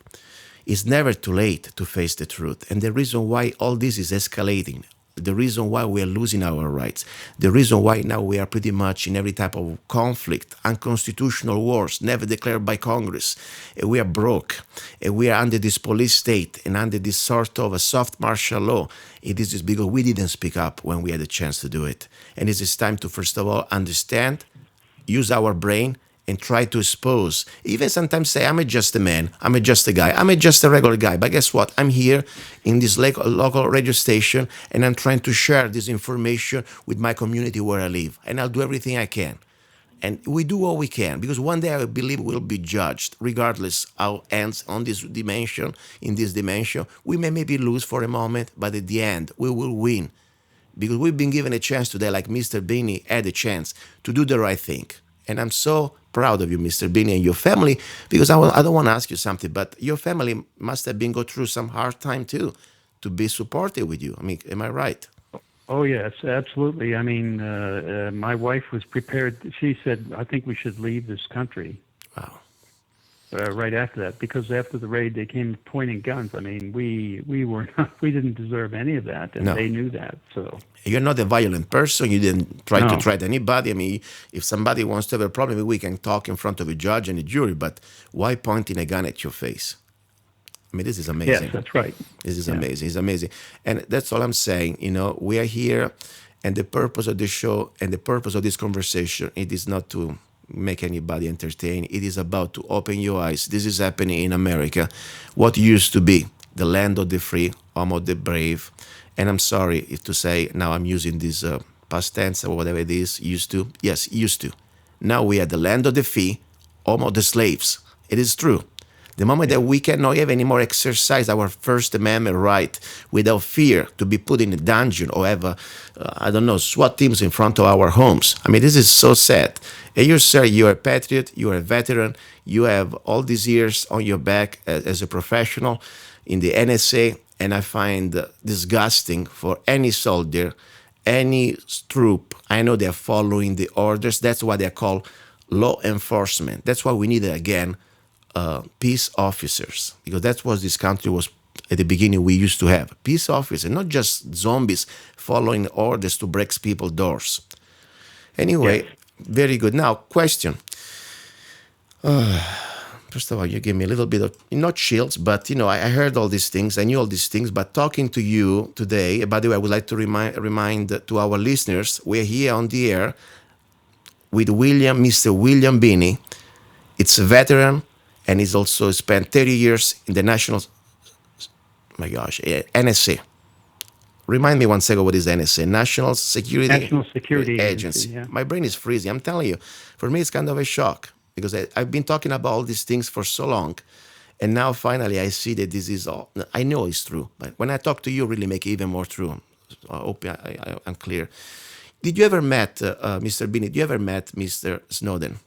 it's never too late to face the truth. And the reason why all this is escalating, the reason why we are losing our rights, the reason why now we are pretty much in every type of conflict, unconstitutional wars never declared by Congress, and we are broke, and we are under this police state and under this sort of a soft martial law. It is because we didn't speak up when we had a chance to do it. And it is time to, first of all, understand, use our brain, and try to expose, even sometimes say, I'm just a man, I'm just a guy, I'm just a regular guy, but guess what? I'm here in this local radio station, and I'm trying to share this information with my community where I live, and I'll do everything I can. And we do what we can, because one day I believe we'll be judged, regardless how ends on this dimension, in this dimension. We may maybe lose for a moment, but at the end, we will win. because we've been given a chance today, like Mr. Binney had a chance to do the right thing. And I'm so proud of you, Mr. Binney, and your family, because I don't want to ask you something, but your family must have been go through some hard time too, to be supportive with you. I mean, am I right? Oh, yes, absolutely. I mean, my wife was prepared. She said, I think we should leave this country. Wow. Right after that, because after the raid, they came pointing guns. I mean, we were not, we didn't deserve any of that, and they knew that. So you're not a violent person. You didn't try to No. threaten anybody. I mean, if somebody wants to have a problem, we can talk in front of a judge and a jury. But why pointing a gun at your face? I mean, this is amazing. yes, that's right. This is amazing. It's amazing. And that's all I'm saying. You know, we are here, and the purpose of the show and the purpose of this conversation, it is not to make anybody entertain. It is about to open your eyes. This is happening in America. What used to be the land of the free, home of the brave. And I'm sorry if to say, now I'm using this past tense or whatever it is, used to. Yes, used to. Now we are the land of the free, home of the slaves. It is true. The moment that we cannot even anymore exercise our First Amendment right without fear to be put in a dungeon or have, I don't know, SWAT teams in front of our homes. I mean, this is so sad. And you, sir, you're a patriot, you're a veteran, you have all these years on your back as a professional in the NSA, and I find disgusting for any soldier, any troop. I know they're following the orders. That's why they're called law enforcement. That's why we need, again, peace officers, because that's what this country was at the beginning. We used to have peace officers, not just zombies following orders to break people's doors. Anyway, very good. Now, question. First of all, you gave me a little bit of, not chills, but, you know, I heard all these things, I knew all these things, but talking to you today, by the way, I would like to remind to our listeners, we're here on the air with Mr. William Binney. It's a veteran, and he's also spent 30 years in the NSA. Remind me one second, what is NSA? National Security Agency. Yeah. My brain is freezing. I'm telling you, for me, it's kind of a shock because I've been talking about all these things for so long. And now finally I see that this is all, I know it's true, but when I talk to you, really make it even more true. I hope I'm clear. Did you ever met, Mr. Binney, did you ever met Mr. Snowden?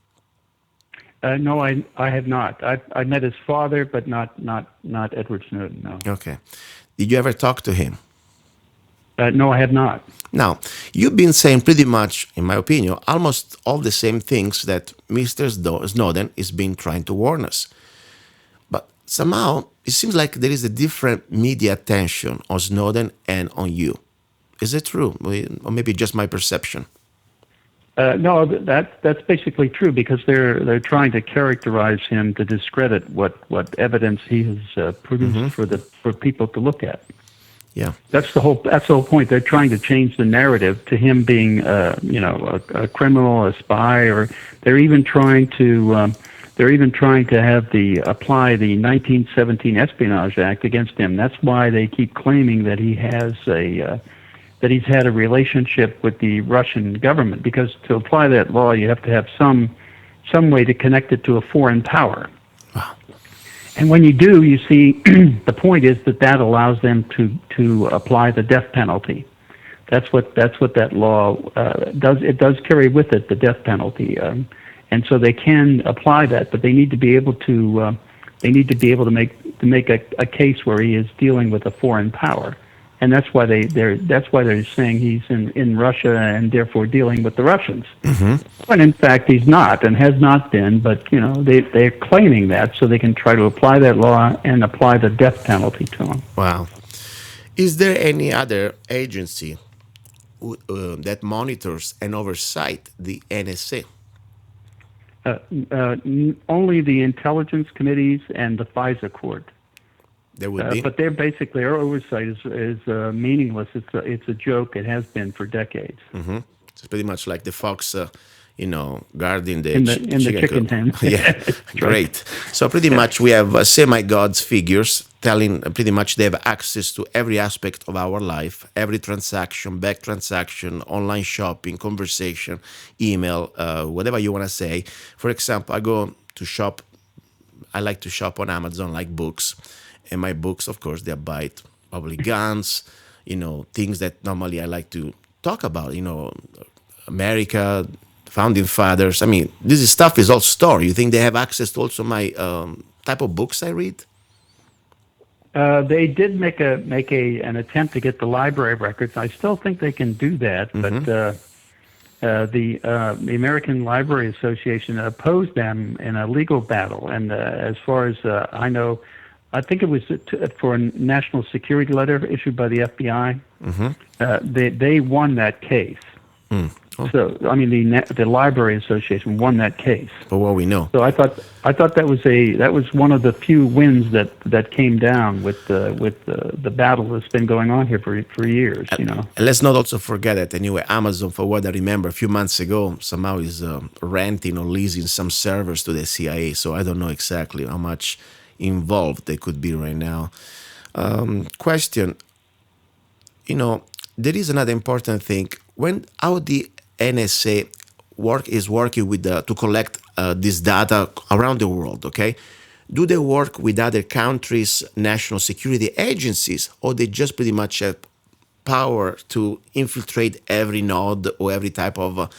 No, I have not. I met his father, but not Edward Snowden. No. Okay. Did you ever talk to him? No, I have not. Now, you've been saying pretty much, in my opinion, almost all the same things that Mr. Snowden has been trying to warn us. But somehow, it seems like there is a different media attention on Snowden and on you. Is it true? Or maybe just my perception? No, that's basically true, because they're trying to characterize him to discredit what evidence he has produced for people to look at. Yeah, that's the whole point. They're trying to change the narrative to him being a criminal, a spy, or they're even trying to have apply the 1917 Espionage Act against him. That's why they keep claiming that he has that he's had a relationship with the Russian government, because to apply that law, you have to have some way to connect it to a foreign power. Wow. And when you do, you see, the point is that allows them to apply the death penalty. That's what that law does. It does carry with it the death penalty, and so they can apply that, but they need to be able to make a case where he is dealing with a foreign power. And that's why they're saying he's in Russia and therefore dealing with the Russians. When in fact he's not and has not been. But they're claiming that so they can try to apply that law and apply the death penalty to him. Wow. Is there any other agency that monitors and oversight the NSA? Only the intelligence committees and the FISA court. There would be. But they're basically, our oversight is meaningless. It's a joke. It has been for decades. It's pretty much like the fox, guarding the in the chicken pen. Yeah, great. So pretty much we have semi-gods figures telling pretty much they have access to every aspect of our life, every transaction, back transaction, online shopping, conversation, email, whatever you want to say. For example, I go to shop. I like to shop on Amazon, like books. And my books, of course, they buy probably guns, things that normally I like to talk about, America, founding fathers. I mean, this stuff is all stored. You think they have access to also my type of books I read? They did make an attempt to get the library records. I still think they can do that, but the American Library Association opposed them in a legal battle. And as far as I know, I think it was for a national security letter issued by the FBI. They won that case. Oh. So I mean, the Library Association won that case. For what we know. So I thought that was one of the few wins that came down with the battle that's been going on here for years. And let's not also forget that anyway, Amazon, for what I remember, a few months ago, somehow is renting or leasing some servers to the CIA. So I don't know exactly how much involved they could be right now. Question. There is another important thing. How the NSA is working with to collect this data around the world, okay? Do they work with other countries' national security agencies, or they just pretty much have power to infiltrate every node or every type of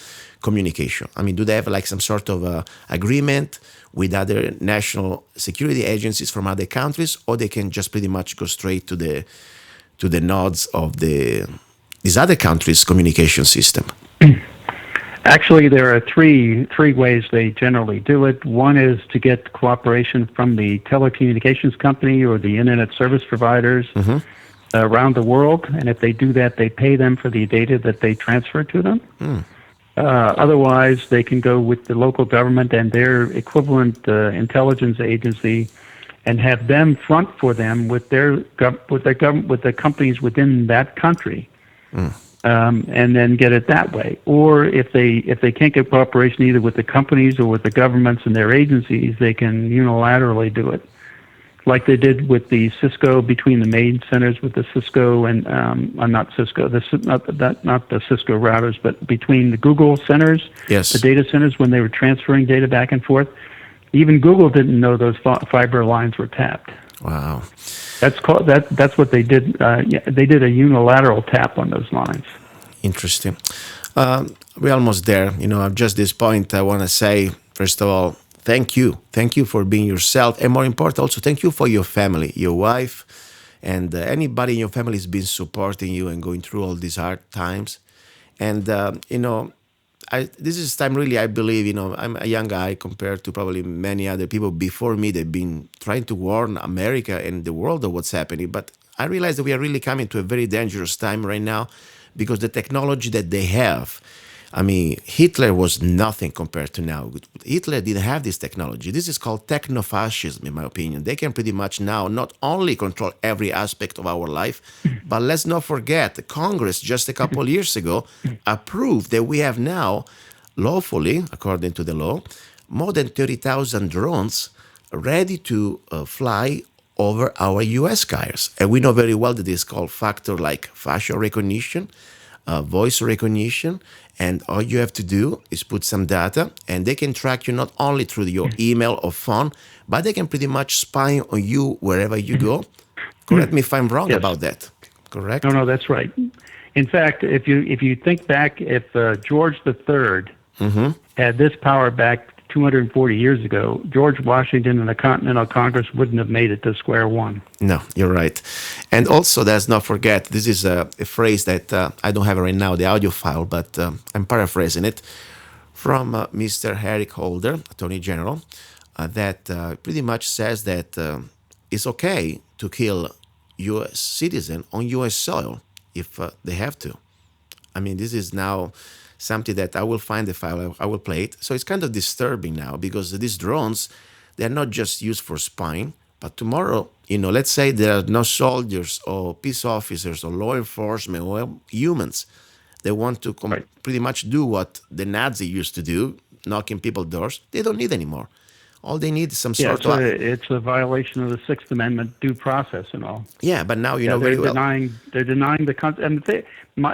communication? I mean, do they have like some sort of agreement with other national security agencies from other countries, or they can just pretty much go straight to the nodes of these other countries' communication system? Actually, there are three ways they generally do it. One is to get cooperation from the telecommunications company or the internet service providers around the world, and if they do that, they pay them for the data that they transfer to them. Otherwise, they can go with the local government and their equivalent intelligence agency and have them front for them with the companies within that country. And then get it that way. Or if they can't get cooperation either with the companies or with the governments and their agencies, they can unilaterally do it, like they did with the Cisco, between the main centers with the Cisco and not Cisco, not the Cisco routers, but between the Google centers, the data centers, when they were transferring data back and forth. Even Google didn't know those fiber lines were tapped. Wow. That's what they did. They did a unilateral tap on those lines. Interesting. We're almost there. At just this point, I want to say, first of all, thank you. Thank you for being yourself. And more important, also, thank you for your family, your wife, and anybody in your family has been supporting you and going through all these hard times. And, this is time really, I believe, I'm a young guy compared to probably many other people before me. They've been trying to warn America and the world of what's happening. But I realize that we are really coming to a very dangerous time right now because the technology that they have, I mean, Hitler was nothing compared to now. Hitler didn't have this technology. This is called techno-fascism, in my opinion. They can pretty much now not only control every aspect of our life, but let's not forget, the Congress just a couple of years ago approved that we have now, lawfully, according to the law, more than 30,000 drones ready to fly over our U.S. skies. And we know very well that this is called factor like facial recognition, voice recognition, and all you have to do is put some data, and they can track you not only through your email or phone, but they can pretty much spy on you wherever you go. Correct me if I'm wrong about that. Correct? No, that's right. In fact, if you think back, if George III had this power back 240 years ago, George Washington and the Continental Congress wouldn't have made it to square one. No, you're right. And also, let's not forget, this is a phrase that I don't have right now, the audio file, but I'm paraphrasing it, from Mr. Eric Holder, Attorney General, that pretty much says that it's okay to kill U.S. citizen on U.S. soil if they have to. I mean, this is now something that I will find the file, I will play it. So it's kind of disturbing now because these drones, they're not just used for spying, but tomorrow, let's say there are no soldiers or peace officers or law enforcement or humans. They want to pretty much do what the Nazi used to do, knocking people's doors. They don't need anymore. All they need is some sort of... It's a violation of the Sixth Amendment due process and all. Yeah, but now you know very well. They're denying the... And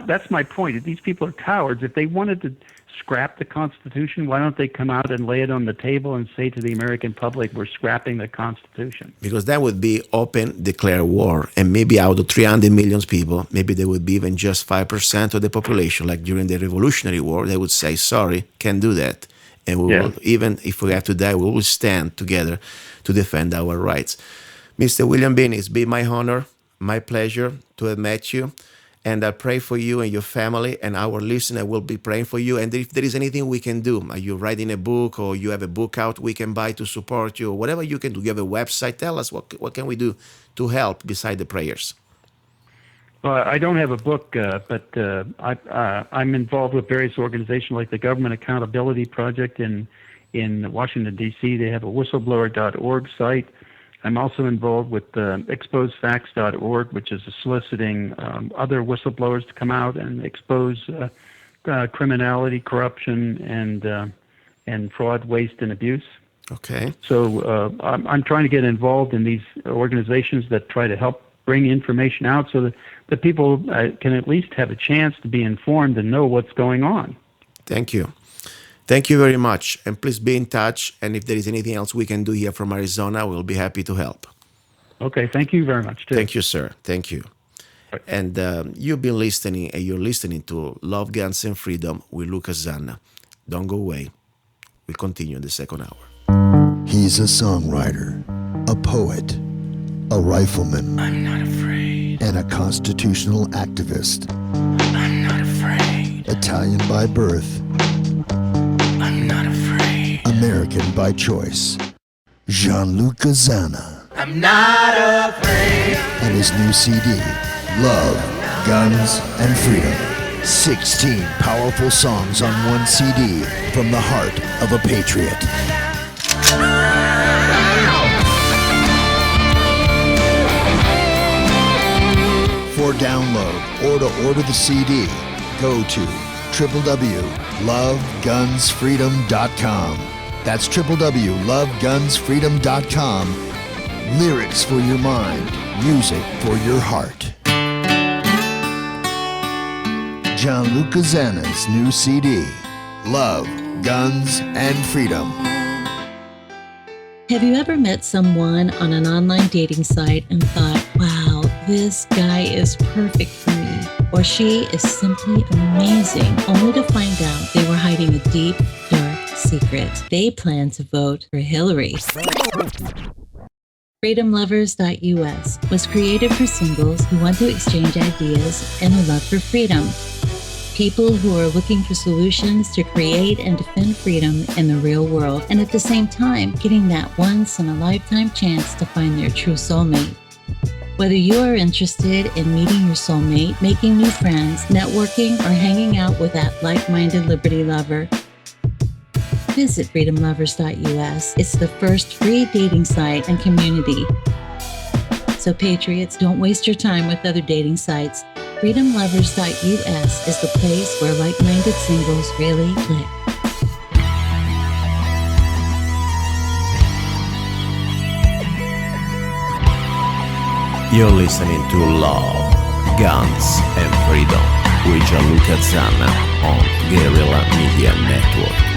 that's my point. These people are cowards. If they wanted to scrap the Constitution? Why don't they come out and lay it on the table and say to the American public, we're scrapping the Constitution? Because that would be open, declare war. And maybe out of 300 million people, maybe there would be even just 5% of the population, like during the Revolutionary War, they would say, sorry, can't do that. And we will, even if we have to die, we will stand together to defend our rights. Mr. William Binney, it's been my honor, my pleasure to have met you. And I pray for you and your family, and our listener will be praying for you. And if there is anything we can do, are you writing a book, or you have a book out we can buy to support you, or whatever you can do, you have a website, tell us what can we do to help beside the prayers. Well, I don't have a book, but I'm involved with various organizations like the Government Accountability Project in Washington, D.C. They have a whistleblower.org site. I'm also involved with exposefacts.org, which is soliciting other whistleblowers to come out and expose criminality, corruption, and fraud, waste, and abuse. Okay. So I'm trying to get involved in these organizations that try to help bring information out so that the people can at least have a chance to be informed and know what's going on. Thank you. Thank you very much. And please be in touch. And if there is anything else we can do here from Arizona, we'll be happy to help. Okay. Thank you very much, too. Thank you, sir. Thank you. Right. And you've been listening, and you're listening to Love, Guns, and Freedom with Luca Zanna. Don't go away. We'll continue in the second hour. He's a songwriter, a poet, a rifleman. I'm not afraid. And a constitutional activist. I'm not afraid. Italian by birth. I'm not afraid. American by choice. Gianluca Zanna. I'm not afraid. And his new CD, Love, Guns, and Freedom. 16 powerful songs on one CD from the heart of a patriot. For download or to order the CD, go to www.lovegunsfreedom.com. That's www.lovegunsfreedom.com. Lyrics for your mind, music for your heart. Gianluca Zanna's new CD, Love, Guns, and Freedom. Have you ever met someone on an online dating site and thought, wow, this guy is perfect for me, or she is simply amazing, only to find out they were hiding a deep, dark secret? They plan to vote for Hillary. FreedomLovers.us was created for singles who want to exchange ideas and a love for freedom. People who are looking for solutions to create and defend freedom in the real world, and at the same time, getting that once-in-a-lifetime chance to find their true soulmate. Whether you are interested in meeting your soulmate, making new friends, networking, or hanging out with that like-minded liberty lover, visit FreedomLovers.us. It's the first free dating site and community. So patriots, don't waste your time with other dating sites. FreedomLovers.us is the place where like-minded singles really click. You're listening to Love, Guns, and Freedom with Gianluca Zanna on Guerrilla Media Network.